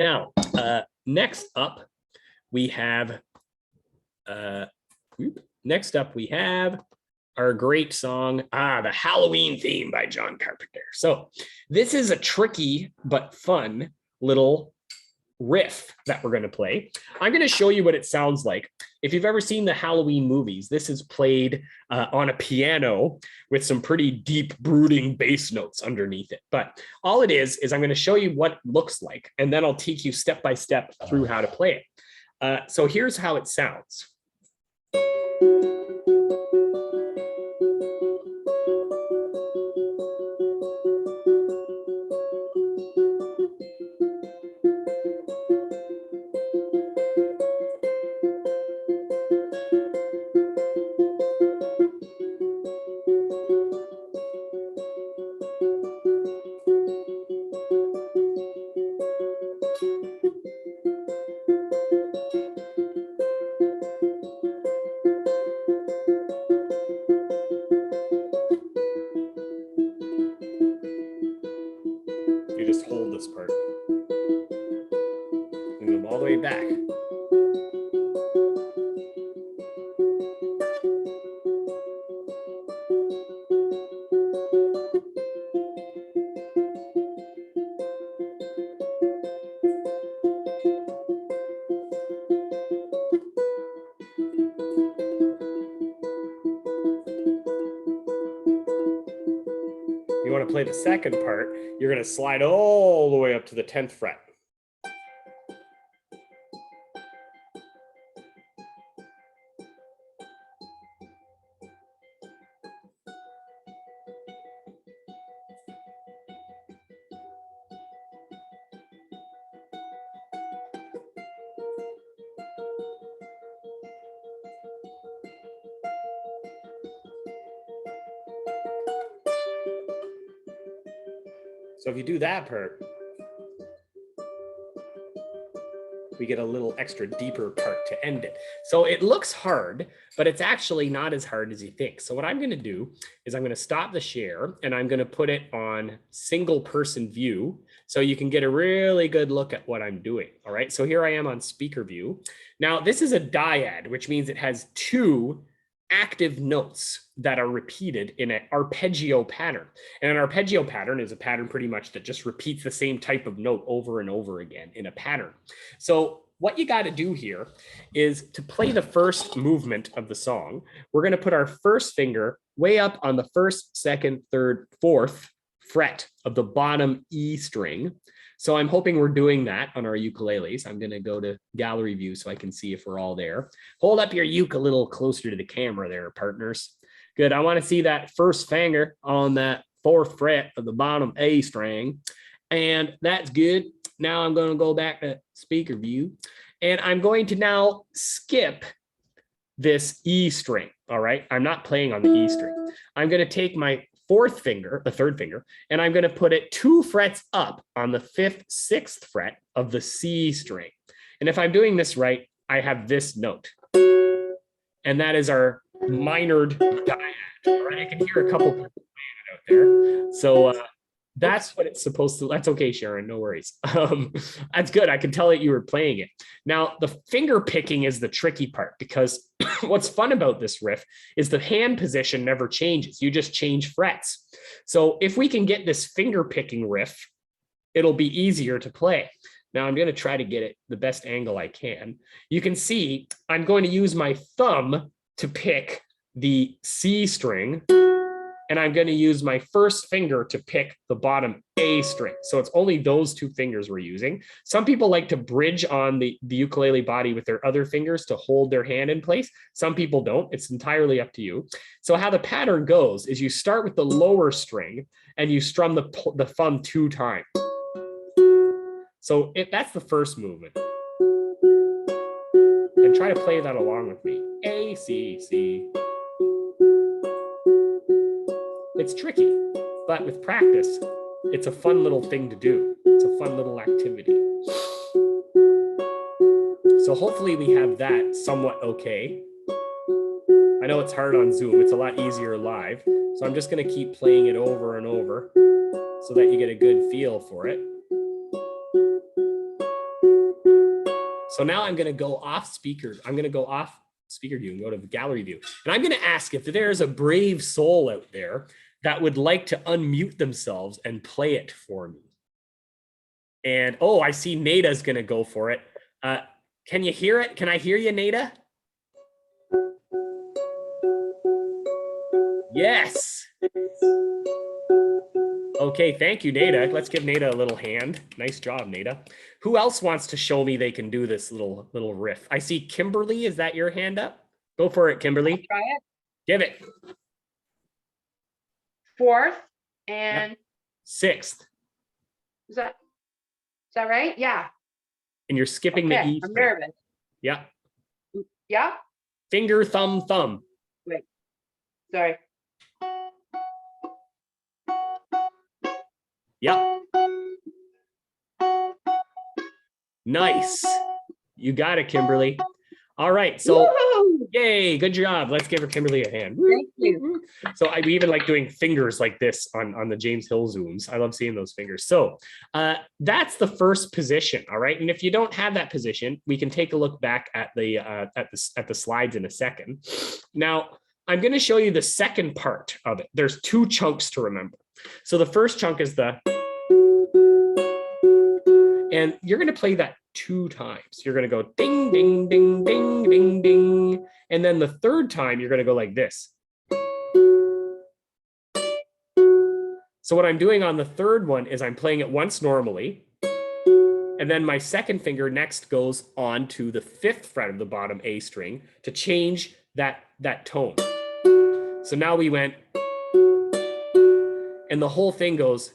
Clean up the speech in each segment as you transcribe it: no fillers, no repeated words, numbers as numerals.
Now, next up, we have our great song, The Halloween Theme by John Carpenter. So this is a tricky but fun little riff that we're going to play. I'm going to show you what it sounds like. If you've ever seen the Halloween movies, this is played on a piano with some pretty deep, brooding bass notes underneath it. But all it is I'm going to show you what it looks like, and then I'll take you step by step through how to play it. So here's how it sounds. You just hold this part. Move them all the way back. You want to play the second part, you're going to slide all the way up to the 10th fret. So if you do that part, we get a little extra deeper part to end it. So it looks hard, but it's actually not as hard as you think. So what I'm going to do is I'm going to stop the share and I'm going to put it on single person view so you can get a really good look at what I'm doing. All right. So here I am on speaker view. Now this is a dyad, which means it has two active notes that are repeated in an arpeggio pattern. And an arpeggio pattern is a pattern pretty much that just repeats the same type of note over and over again in a pattern. So what you got to do here is to play the first movement of the song, we're going to put our first finger way up on the first, second, third, fourth fret of the bottom E string. So I'm hoping we're doing that on our ukuleles. I'm going to go to gallery view so I can see if we're all there. Hold up your uke a little closer to the camera there, partners. Good. I want to see that first finger on that fourth fret of the bottom A string. And that's good. Now I'm going to go back to speaker view. And I'm going to now skip this E string. All right. I'm not playing on the E string. I'm going to take my fourth finger, the third finger, and I'm going to put it 2 frets up on the 5th, 6th fret of the C string. And if I'm doing this right, I have this note. And that is our minored dyad. All right, I can hear a couple people playing it out there. So that's what it's supposed to, that's okay, Sharon, no worries. That's good, I can tell that you were playing it. Now, the finger picking is the tricky part because what's fun about this riff is the hand position never changes. You just change frets. So if we can get this finger picking riff, it'll be easier to play. Now I'm going to try to get it the best angle I can. You can see I'm going to use my thumb to pick the C string, and I'm going to use my first finger to pick the bottom A string. So it's only those 2 fingers we're using. Some people like to bridge on the ukulele body with their other fingers to hold their hand in place. Some people don't. It's entirely up to you. So how the pattern goes is you start with the lower string and you strum the thumb 2 times. So that's the first movement. And try to play that along with me. A, C, C. It's tricky, but with practice, it's a fun little thing to do. It's a fun little activity. So hopefully we have that somewhat okay. I know it's hard on Zoom. It's a lot easier live. So I'm just going to keep playing it over and over so that you get a good feel for it. So now I'm going to go off speaker. I'm going to go off speaker view and go to the gallery view. And I'm going to ask if there's a brave soul out there that would like to unmute themselves and play it for me. And oh, I see Nada's going to go for it. Can you hear it? Can I hear you, Nada? Yes. Okay, thank you, Nada. Let's give Nada a little hand. Nice job, Nada. Who else wants to show me they can do this little riff? I see Kimberly. Is that your hand up? Go for it, Kimberly. I'll try it. Give it. Fourth and sixth. Is that right? Yeah. And you're skipping the E. I'm nervous. Yeah. Yeah. Finger, thumb, thumb. Wait. Sorry. Yeah. Nice. You got it, Kimberly. All right. So, yay, good job. Let's give her Kimberly a hand. Thank you. So I even like doing fingers like this on the James Hill Zooms. I love seeing those fingers. So that's the first position. All right. And if you don't have that position, we can take a look back at the slides in a second. Now, I'm going to show you the second part of it. There's two chunks to remember. So the first chunk is and you're going to play that 2 times. You're going to go ding, ding, ding, ding, ding, ding. And then the third time, you're going to go like this. So what I'm doing on the third one is I'm playing it once normally. And then my second finger next goes on to the 5th fret of the bottom A string to change that tone. So now we went, and the whole thing goes.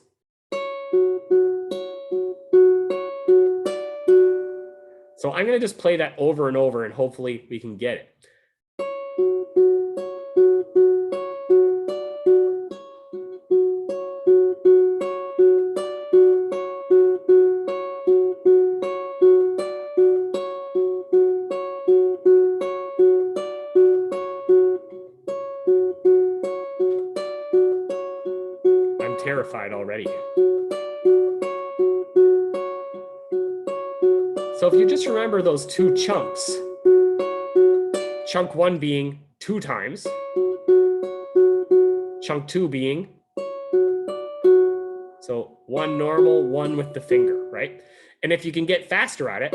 So I'm going to just play that over and over, and hopefully we can get it. I'm terrified already. So if you just remember those 2 chunks, chunk 1 being 2 times, chunk 2 being, so 1 normal, 1 with the finger, right? And if you can get faster at it,